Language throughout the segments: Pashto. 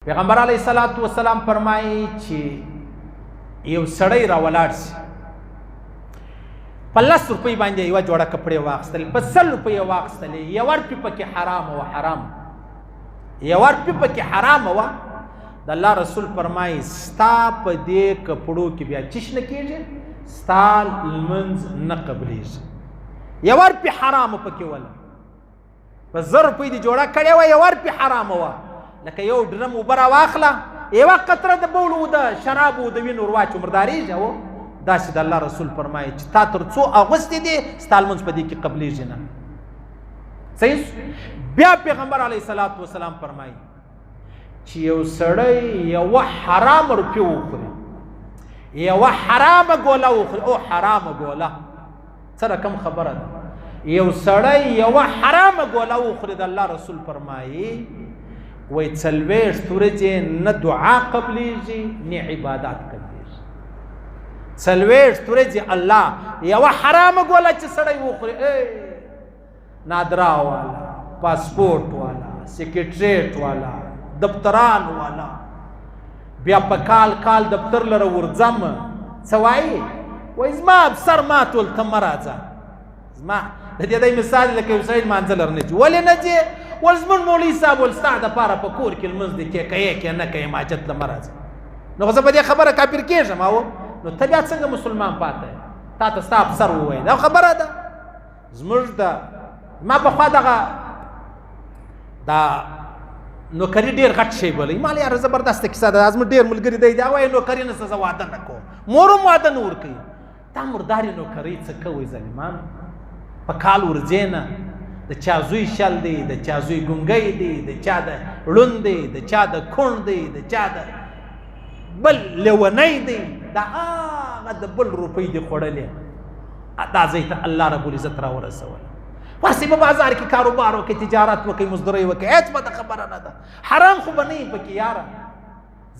پیغمبر علیه الصلاۃ والسلام فرمایي چې یو سړی راولاړ شي په 10 روپۍ باندې یوه جوړه کپړې واخیستلې، په 100 روپۍ واخیستلې، یوه روپۍ پکې حرام وه، یوه روپۍ پکې حرامه وه. د الله رسول فرمایي ستا په دې کپړو کې بیا چش نه کېږي، ستا لمونځ نه قبلېږي. یوه روپۍ حرامه پکې وله، په 1000 روپۍ دې جوړه کړې وه، یوه روپۍ حرامه وه. لکه یو ډرم اوبه راواخله، یوه قطره د بولو د شرابو د وینو ور واچو مردارېږي. او داسې د الله رسول فرمایي چې تا تر څو اغوستې دي ستا لمونځ په دې کې قبلېږي نه. صحیح. بیا پیغمبر علیه الصلاۃ والسلام فرمایي چې یو سړی یوه حرامه روپۍ وخوري، یوه حرامه ګوله وخوري، او حرامه ګوله څه رقم خبره ده. یو سړی یوه حرامه ګوله وخوري، د الله رسول فرمایي وای 40 ورځې نه دعا قبلېږي نه عبادات قبلېږي. 40 ورځې الله یوه حرامه ګوله چې سړی وخوري، نادرا والا، پاسپورټ والا، سیکریټریټ والا، دفتران والا، بیا په کال دفتر لره ورځم څه وایي، وایي زما افسر ما ټول ته مه راځه. زما د دې دی مثال لکه یو سړی لمانځه لر نه ځي. ولې نه ځې؟ ول زموږ مولوي صاحب ول ستا دپاره په کور کې لمونځ دی کې که یې کې نه که یې ماجت له مه راځه. نو زه په دې خبره کافر کېږم. او نو ته بیا څنګه مسلمان پاته یې؟ تا ته ستا افسر وویل. دا خبره ده زموږ د ما پخوا دغه دا نوکري ډېر غټ شی بولئ. ما یاره زبردسته کیسه ده. زموږ ډېر ملګري دی دا وایي نوکري نشته، زه واده نه کوم، مور هم واده نه ورکوي. دا مردارې نوکرۍ څه کوئ ظالمانو؟ په کال ورځې نه د چا زوی شل دی، د چا زوی ګونګی دی، د چا د ړوند دی، د چا د کوڼ دی، د چا د بل لیونی دی. دا هغه د بل روپۍ دې خوړلې، دا ځای ته الله رب العزت راورسوله. ورسې په بازار کې کاروبار وکړئ، تجارت وکړئ، مزدورۍ وکړئ، هېڅ بده خبره نه ده. حرام خو به نه وي پکې یاره.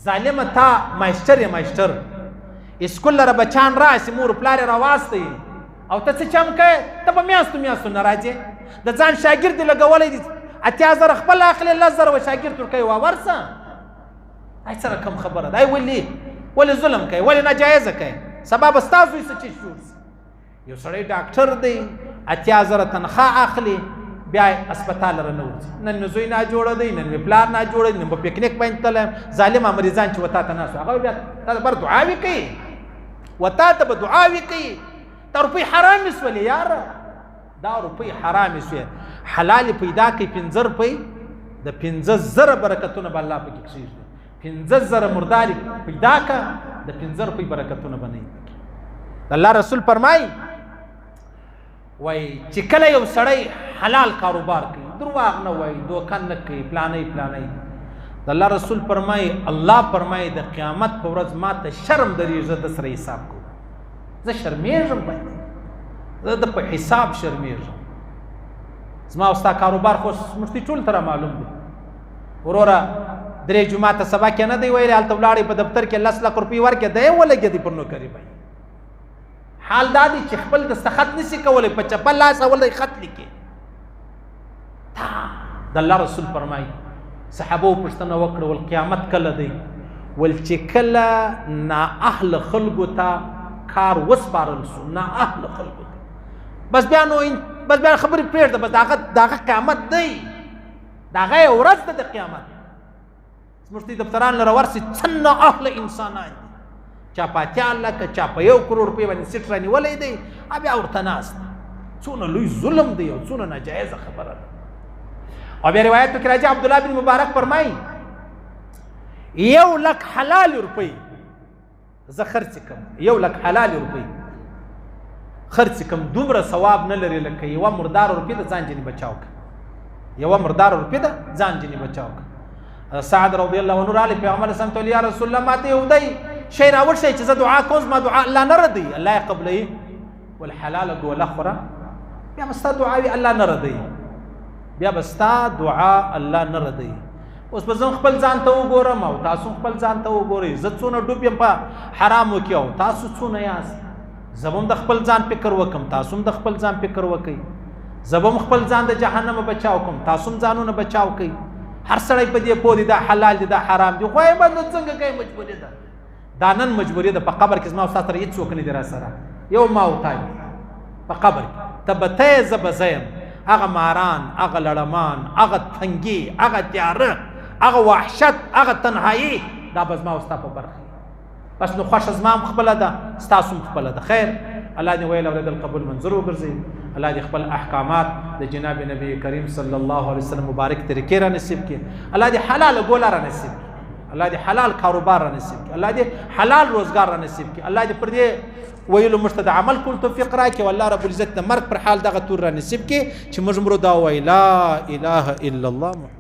ظالمه تا مایسټر یې مایسټر، اسکول لره بچان راسي، مور پلار یې راواستوي او ته څه چم کوې؟ ته په میاشتو نه راځې. د ځان شاګرد دې لګولی دي 80,000 خپل اخلي، 10,000 به شاګرد ورکوي. ورسه ای څه رقم خبره ده؟ ای ولې ظلم کوي؟ ولې ناجایزه کوي؟ سبا به ستا زوی څه چیز جوړ شي. یو سړی ډاکټر دی، 80,000 تنخواه اخلي، بیا هسپتال ره نه وځي. نن مې زوی ناجوړه دی، نن مې پلار ناجوړه دی، نن به پکنیک باندې تللی یم. ظالمه مریضان چې وتا ته ناست وي، هغه بیا تا ته بر دعاوې کوي، وتا ته به دعاوې کوي. دا روپۍ حرامې شولې یاره، دا روپۍ حرامې شوې. حلالې پیدا کوي 15 روپۍ، د 15,000 برکتونه به الله پکې کښېږدي. 15,000 مردارې پیدا که، د 15 روپۍ برکتونه به نه وي. د الله رسول فرمایي وایي چې کله یو سړی حلال کاروبار کوي، درواغ نه وایي، دوکه نه کوي، پلانۍ د الله رسول فرمایي الله فرمایي د قیامت په ورځ ما ته شرم درېږي، زه د سره حساب کوم. زه شرمېږم باندې، زه د په حساب شرمېږم. زما او ستا کاروبار خو مفتي ټول ته معلوم دی. وروره 3 جمعه ته سبا کې نه دی ویلی، هلته ولاړې په دفتر کې 10 لک روپۍ ورکړې، دی ولګېدې پر نوکري باندې. حال دا دی چې خپل دسته خط نشي کولی، په چپل لاس اولی خط لیکي. د الله رسول فرمایي صحابو پوښتنه وکړه ول قیامت کله دی؟ ول چې کله نااهله خلکو ته کار وسپارل سو، نااهله خلکو ته، بس بیا خبرې پرېږده، بس دغه قیامت دی، دغه یې ورځ ده د قیامت. زموږ دفتران لره ورسي څه نااهله انسانان دي، چا په 80 لکه، چا په 1 کروڑ روپۍ باندې سیټ رانیولی دی، بیا ورته ناست. څونه لوی ظلم دی او څونه ناجایزه خبره ده. او بیا روایتو کې راځي عبدالله بن مبارک فرمایي 1 لک حلال روپۍ زه خرڅ کم، 1 لک حلال روپۍ خرڅ کم، دومره ثواب نه لري لکه یوه مرداره روپۍ د ځان جنې بچاو که، یوه مرداره روپۍ د ځان جنې بچاو که. سعد رضی الله عنه راغلی پیغمبر اسلام ته ویل یا رسول الله ماته یو دی شی راوښیئ چې زه دعا کوم، زما دعا الله نه ردوي، الله یې قبلوي. ول حلاله ګوله خوره، بیا به ستا دعا وي الله نه ردوي، بیا به ستا دعا الله نه ردوي. اوس به زه خپل ځان ته وګورم او تاسو خپل ځان ته وګورئ. زه څونه ډوب یم په حرامو کې او تاسو څونه یاست. زه به هم د خپل ځان فکر وکړم، تاسو هم د خپل ځان فکر وکئ. زه به هم خپل ځان د جهنم بچاو کوم، تاسو هم ځانونه بچاو کوئ. هر سړی په دې پوه دی دا حلال دي دا حرام دي خو یې باندې څنګه کوي مجبوري ده دا نن مجبوري ده په قبر کې زما استاد سره هېڅ څوک نه دي را سره یو ما او تای په قبر کې ته به ته زه به زه یم هغه ماران هغه لړمان هغه تنګي هغه تیاره هغه وحشت هغه تنهایي دا به زما ستا په برخه بس نو خوښه زما هم خپله ده ستاسو هم خپله ده خیر الله دې ویل اورېدل قبول منظور وګرځوي الله دې خپل احکامات د جناب نبی کریم صلی الله علیه وسلم مبارک طریقې را نصیب کړي الله دې حلال ګوله را نصیب کړي الله دې حلال کاروبار را نصیب کړي الله دې حلال روزګار را نصیب کړي الله دې پر دې ویلو موږ ته د عمل کول توفیق راکړي والله رب العزت د مرګ پر حال دغه تور را نصیب کړي چې موږ مرو دا وایو لا اله الا الله